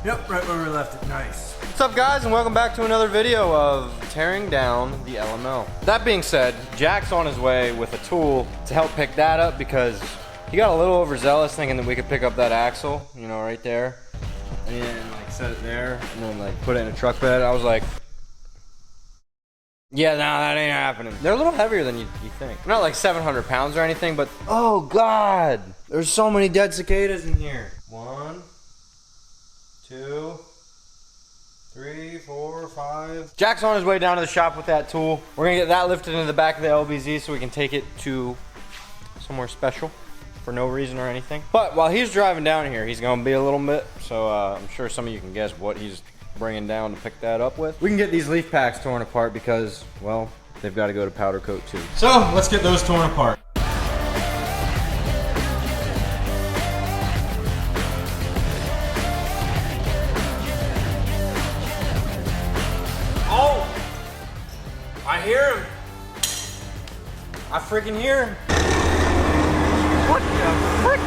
Yep, right where we left it. Nice. What's up, guys, and welcome back to another video of tearing down the LML. That being said, Jack's on his way with a tool to help pick that up because he got a little overzealous thinking that we could pick up that axle, you know, right there, and then like set it there, and then like put it in a truck bed. I was like, yeah, no, that ain't happening. They're a little heavier than you think. They're not like 700 pounds or anything, but oh God, there's so many dead cicadas in here. 1, 2, 3, 4, 5. Jack's on his way down to the shop with that tool. We're gonna get that lifted into the back of the LBZ so we can take it to somewhere special for no reason or anything. But while he's driving down here, he's gonna be a little bit, so I'm sure some of you can guess what he's bringing down to pick that up with. We can get these leaf packs torn apart because, well, they've got to go to powder coat too. So let's get those torn apart. Oh! I hear him! I freaking hear him! What the frick?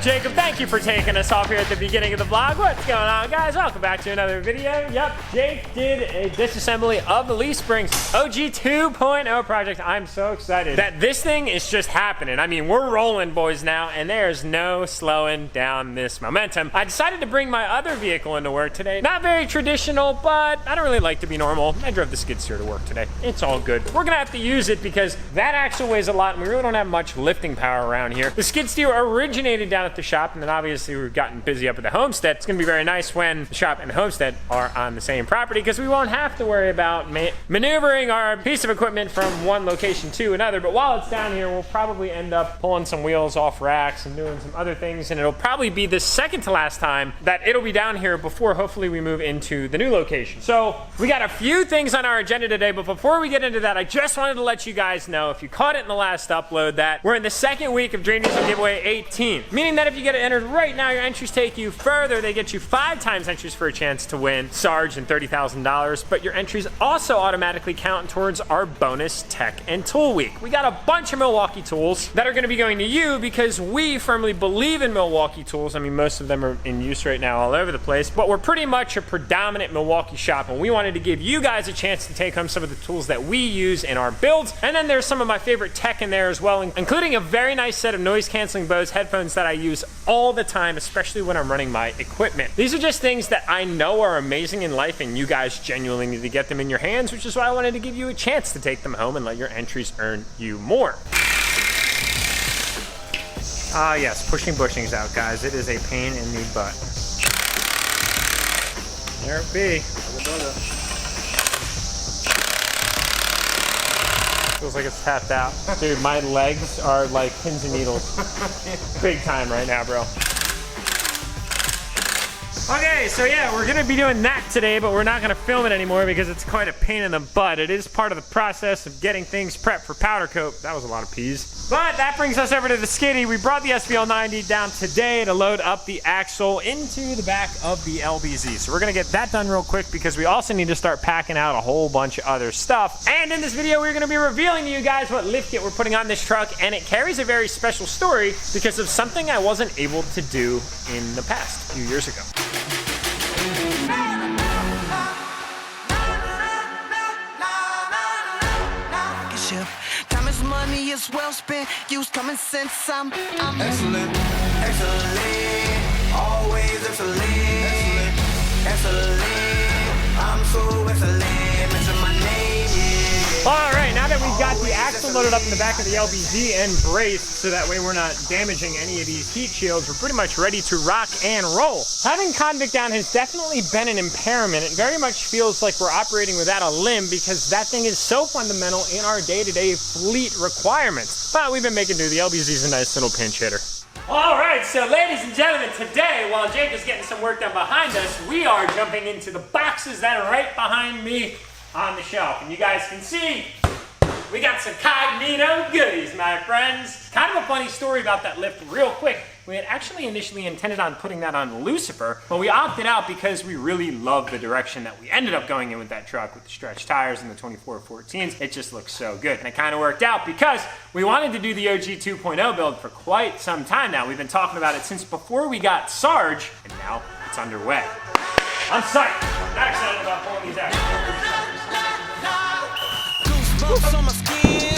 Jacob, thank you for taking us off here at the beginning of the vlog. What's going on, guys? Welcome back to another video. Yep, Jake did a disassembly of the Leaf Springs OG 2.0 project. I'm so excited that this thing is just happening. I mean, we're rolling, boys, now, and there's no slowing down this momentum. I decided to bring my other vehicle into work today. Not very traditional, but I don't really like to be normal. I drove the skid steer to work today. It's all good. We're gonna have to use it because that axle weighs a lot, and we really don't have much lifting power around here. The skid steer originated down at the shop, and then obviously we've gotten busy up at the homestead. It's gonna be very nice when the shop and the homestead are on the same property because we won't have to worry about maneuvering our piece of equipment from one location to another. But while it's down here, we'll probably end up pulling some wheels off racks and doing some other things, and it'll probably be the second to last time that it'll be down here before hopefully we move into the new location. So we got a few things on our agenda today, but before we get into that, I just wanted to let you guys know, if you caught it in the last upload, that we're in the second week of Dream Diesel Giveaway 18, meaning that if you get it entered right now, your entries take you further. They get you 5 times entries for a chance to win Sarge and $30,000, but your entries also automatically count towards our bonus Tech and Tool Week. We got a bunch of Milwaukee tools that are gonna be going to you because we firmly believe in Milwaukee tools. I mean, most of them are in use right now all over the place, but we're pretty much a predominant Milwaukee shop, and we wanted to give you guys a chance to take home some of the tools that we use in our builds. And then there's some of my favorite tech in there as well, including a very nice set of noise-canceling Bose headphones that I use all the time, especially when I'm running my equipment. These are just things that I know are amazing in life, and you guys genuinely need to get them in your hands, which is why I wanted to give you a chance to take them home and let your entries earn you more. Ah, yes, pushing bushings out, guys. It is a pain in the butt. There it be. Feels like it's tapped out. Dude, my legs are like pins and needles. Big time right now, bro. Okay, so yeah, we're gonna be doing that today, but we're not gonna film it anymore because it's quite a pain in the butt. It is part of the process of getting things prepped for powder coat. That was a lot of peas. But that brings us over to the skiddy. We brought the SVL90 down today to load up the axle into the back of the LBZ. So we're gonna get that done real quick because we also need to start packing out a whole bunch of other stuff. And in this video, we're gonna be revealing to you guys what lift kit we're putting on this truck, and it carries a very special story because of something I wasn't able to do in the past, a few years ago. Time is money, is well spent. Use common sense. I'm excellent, excellent, always excellent, excellent. I'm so excellent. Mention my name, yeah. All right, now that we've got the axle loaded up in the back of the LBZ and braced so that way we're not damaging any of these heat shields, we're pretty much ready to rock and roll. Having convict down has definitely been an impairment. It very much feels like we're operating without a limb because that thing is so fundamental in our day-to-day fleet requirements. But we've been making do. The LBZ is a nice little pinch hitter. All right, so ladies and gentlemen, today, while Jake is getting some work done behind us, we are jumping into the boxes that are right behind me on the shelf. And you guys can see we got some Cognito goodies, my friends. Kind of a funny story about that lift real quick. We had actually initially intended on putting that on Lucifer, but we opted out because we really loved the direction that we ended up going in with that truck with the stretch tires and the 2414s. It just looks so good. And it kind of worked out because we wanted to do the OG 2.0 build for quite some time now. We've been talking about it since before we got Sarge, and now it's underway. I'm psyched. I'm not excited about pulling these out. Goosebumps on my skin,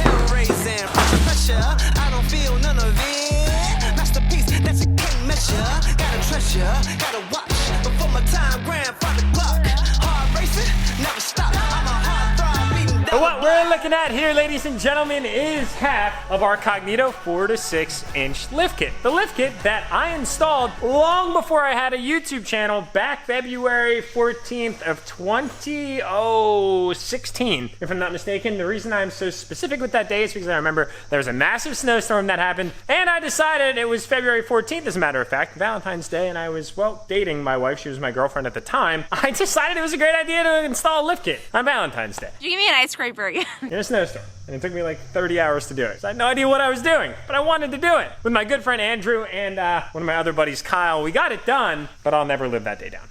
hell raising, pressure, I don't feel none of it. Masterpiece that you can't measure, gotta treasure, gotta watch. Before my time, grandfather clock, hard racing, never stop. I'm a hard throb beating down. What we're looking at here, ladies and gentlemen, is half of our Cognito 4 to 6 inch lift kit. The lift kit that I installed long before I had a YouTube channel back February 14th of 2016, if I'm not mistaken. The reason I'm so specific with that day is because I remember there was a massive snowstorm that happened, and I decided it was February 14th, as a matter of fact, Valentine's Day, and I was, well, dating my wife. She was my girlfriend at the time. I decided it was a great idea to install a lift kit on Valentine's Day. Did you give me an ice scraper again? In a snowstorm. And it took me like 30 hours to do it. So I had no idea what I was doing, but I wanted to do it. With my good friend Andrew and one of my other buddies, Kyle, we got it done, but I'll never live that day down.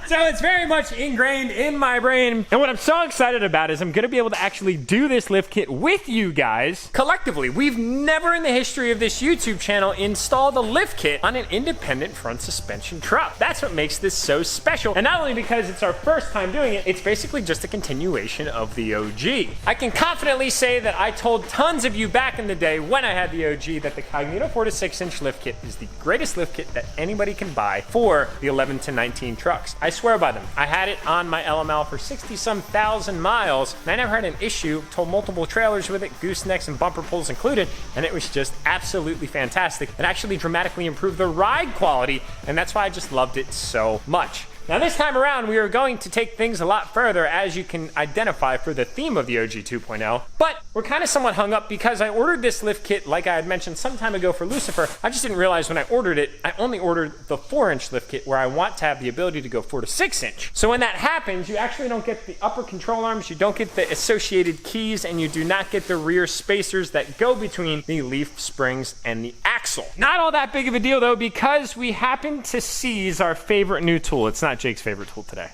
So it's very much ingrained in my brain. And what I'm so excited about is I'm gonna be able to actually do this lift kit with you guys collectively. We've never in the history of this YouTube channel installed a lift kit on an independent front suspension truck. That's what makes this so special. And not only because it's our first time doing it, it's basically just a continuation of the OG. I can confidently say that I told tons of you back in the day when I had the OG that the Cognito 4 to 6 inch lift kit is the greatest lift kit that anybody can buy for the 11 to 19 trucks. I swear by them. I had it on my LML for 60-some thousand miles, and I never had an issue. Told multiple trailers with it, goosenecks and bumper pulls included, and it was just absolutely fantastic. It actually dramatically improved the ride quality, and that's why I just loved it so much. Now this time around, we are going to take things a lot further, as you can identify for the theme of the OG 2.0, but we're kind of somewhat hung up because I ordered this lift kit, like I had mentioned some time ago for Lucifer. I just didn't realize when I ordered it, I only ordered the 4-inch lift kit where I want to have the ability to go 4 to 6 inch. So when that happens, you actually don't get the upper control arms, you don't get the associated keys, and you do not get the rear spacers that go between the leaf springs and the axle. Not all that big of a deal though, because we happen to seize our favorite new tool. It's not Jake's favorite tool today.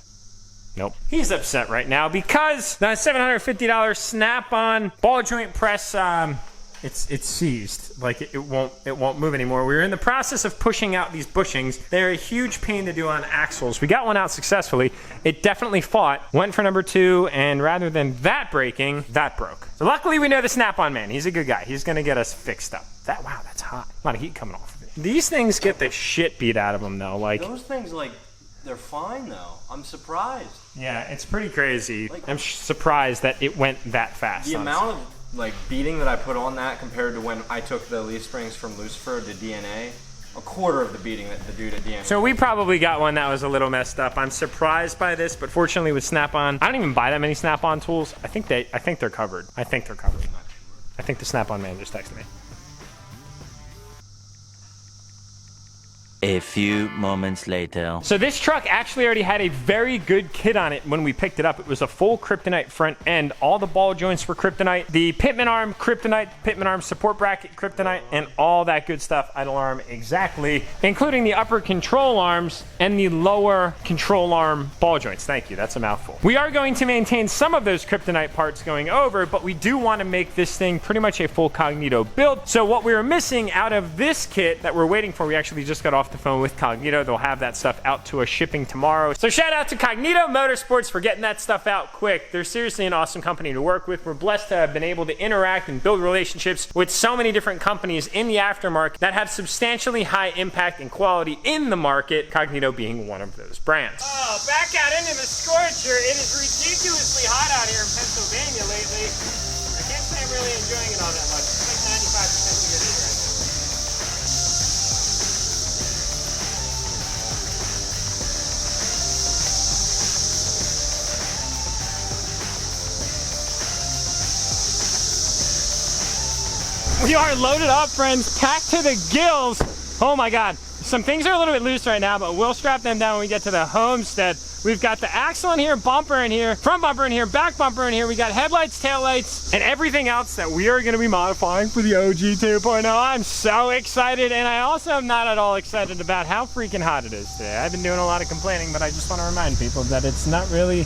Nope. He's upset right now because the $750 Snap-on ball joint press, it's seized. Like it won't move anymore. We were in the process of pushing out these bushings. They're a huge pain to do on axles. We got one out successfully. It definitely fought. Went for number 2, and rather than that breaking, that broke. So luckily we know the Snap-on man. He's a good guy. He's gonna get us fixed up. Wow, that's hot. A lot of heat coming off of it. These things get the shit beat out of them though. Like those things, like, they're fine though. I'm surprised. Yeah, it's pretty crazy. Like, I'm surprised that it went that fast. The amount of like beating that I put on that compared to when I took the leaf springs from Lucifer to DNA, a quarter of the beating that the dude at DNA. So we probably got one that was a little messed up. I'm surprised by this, but fortunately with Snap-on, I don't even buy that many Snap-on tools. I think they're covered. I think they're covered. I think the Snap-on man just texted me. A few moments later. So this truck actually already had a very good kit on it when we picked it up. It was a full kryptonite front end. All the ball joints were kryptonite. The pitman arm, kryptonite. Pitman arm support bracket, kryptonite. And all that good stuff, idle arm exactly. Including the upper control arms and the lower control arm ball joints. Thank you, that's a mouthful. We are going to maintain some of those kryptonite parts going over, but we do want to make this thing pretty much a full Cognito build. So what we were missing out of this kit that we're waiting for, we actually just got off the phone with Cognito. They'll have that stuff out to us shipping tomorrow. So shout out to Cognito Motorsports for getting that stuff out quick. They're seriously an awesome company to work with. We're blessed to have been able to interact and build relationships with so many different companies in the aftermarket that have substantially high impact and quality in the market, Cognito being one of those brands. Oh, back out into the scorcher. It is ridiculously hot out here in Pennsylvania lately. I can't say I'm really enjoying it all that much. It's like 95% humidity right now. We are loaded up, friends, packed to the gills. Oh my God. Some things are a little bit loose right now, but we'll strap them down when we get to the homestead. We've got the axle in here, bumper in here, front bumper in here, back bumper in here. We got headlights, taillights, and everything else that we are gonna be modifying for the OG 2.0. I'm so excited, and I also am not at all excited about how freaking hot it is today. I've been doing a lot of complaining, but I just wanna remind people that it's not really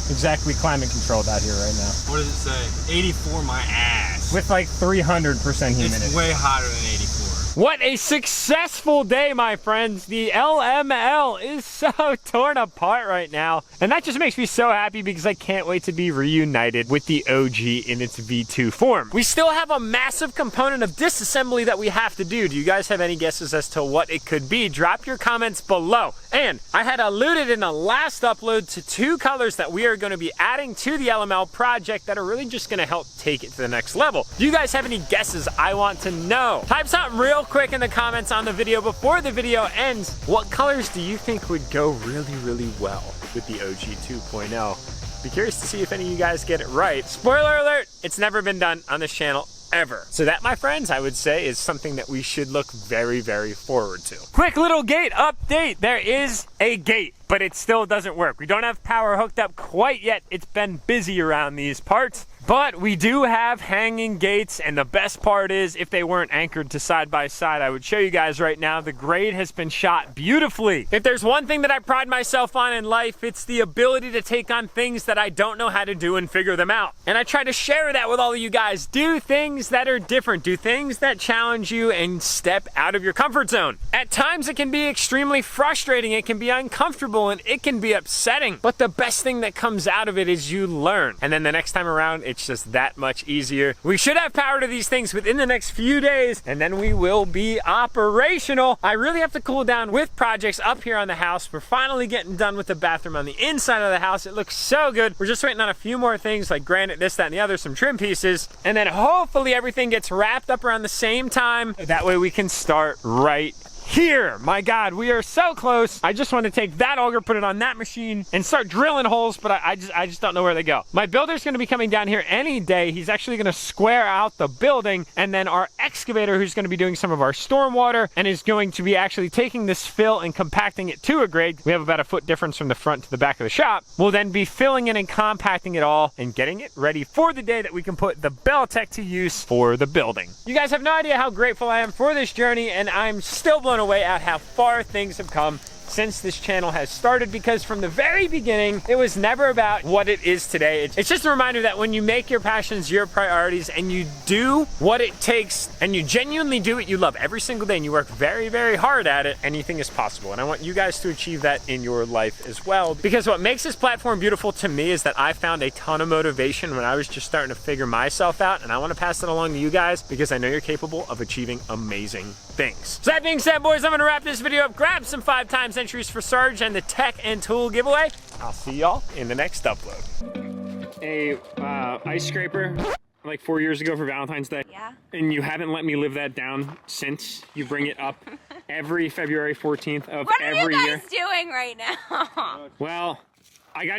exactly climate controlled out here right now. What does it say? 84 my ass. With like 300% humidity. It's way hotter than 84. What a successful day, my friends. The LML is so torn apart right now. And that just makes me so happy because I can't wait to be reunited with the OG in its V2 form. We still have a massive component of disassembly that we have to do. Do you guys have any guesses as to what it could be? Drop your comments below. And I had alluded in the last upload to 2 colors that we are going to be adding to the LML project that are really just going to help take it to the next level. Do you guys have any guesses? I want to know. Type something real quick in the comments on the video before the video ends. What colors do you think would go really, really well with the OG 2.0? Be curious to see if any of you guys get it right. Spoiler alert, it's never been done on this channel ever. So that, my friends, I would say is something that we should look very, very forward to. Quick little gate update. There is a gate, but it still doesn't work. We don't have power hooked up quite yet. It's been busy around these parts. But we do have hanging gates, and the best part is if they weren't anchored to side by side, I would show you guys right now, the grade has been shot beautifully. If there's one thing that I pride myself on in life, it's the ability to take on things that I don't know how to do and figure them out. And I try to share that with all of you guys. Do things that are different. Do things that challenge you and step out of your comfort zone. At times it can be extremely frustrating, it can be uncomfortable, and it can be upsetting. But the best thing that comes out of it is you learn. And then the next time around, it's just that much easier. We should have power to these things within the next few days, and then we will be operational. I really have to cool down with projects up here on the house. We're finally getting done with the bathroom on the inside of the house. It looks so good. We're just waiting on a few more things like granite, this, that, and the other, some trim pieces, and then hopefully everything gets wrapped up around the same time. That way we can start right here. My God, we are so close. I just want to take that auger, put it on that machine, and start drilling holes, but I just don't know where they go. My builder's going to be coming down here any day. He's actually going to square out the building, and then our excavator, who's going to be doing some of our stormwater, and is going to be actually taking this fill and compacting it to a grade. We have about a foot difference from the front to the back of the shop. We'll then be filling it and compacting it all and getting it ready for the day that we can put the Beltec to use for the building. You guys have no idea how grateful I am for this journey, and I'm still blown away at how far things have come since this channel has started, because from the very beginning, it was never about what it is today. It's just a reminder that when you make your passions your priorities and you do what it takes and you genuinely do what you love every single day and you work very, very hard at it, anything is possible. And I want you guys to achieve that in your life as well, because what makes this platform beautiful to me is that I found a ton of motivation when I was just starting to figure myself out, and I want to pass that along to you guys because I know you're capable of achieving amazing things. So that being said, boys, I'm going to wrap this video up. Grab some 5x entries for Sarge and the Tech+Tool giveaway. I'll see y'all in the next upload. A ice scraper like 4 years ago for Valentine's Day. Yeah. And you haven't let me live that down since. You bring it up every February 14th of every year. What are you guys doing right now? Well, I got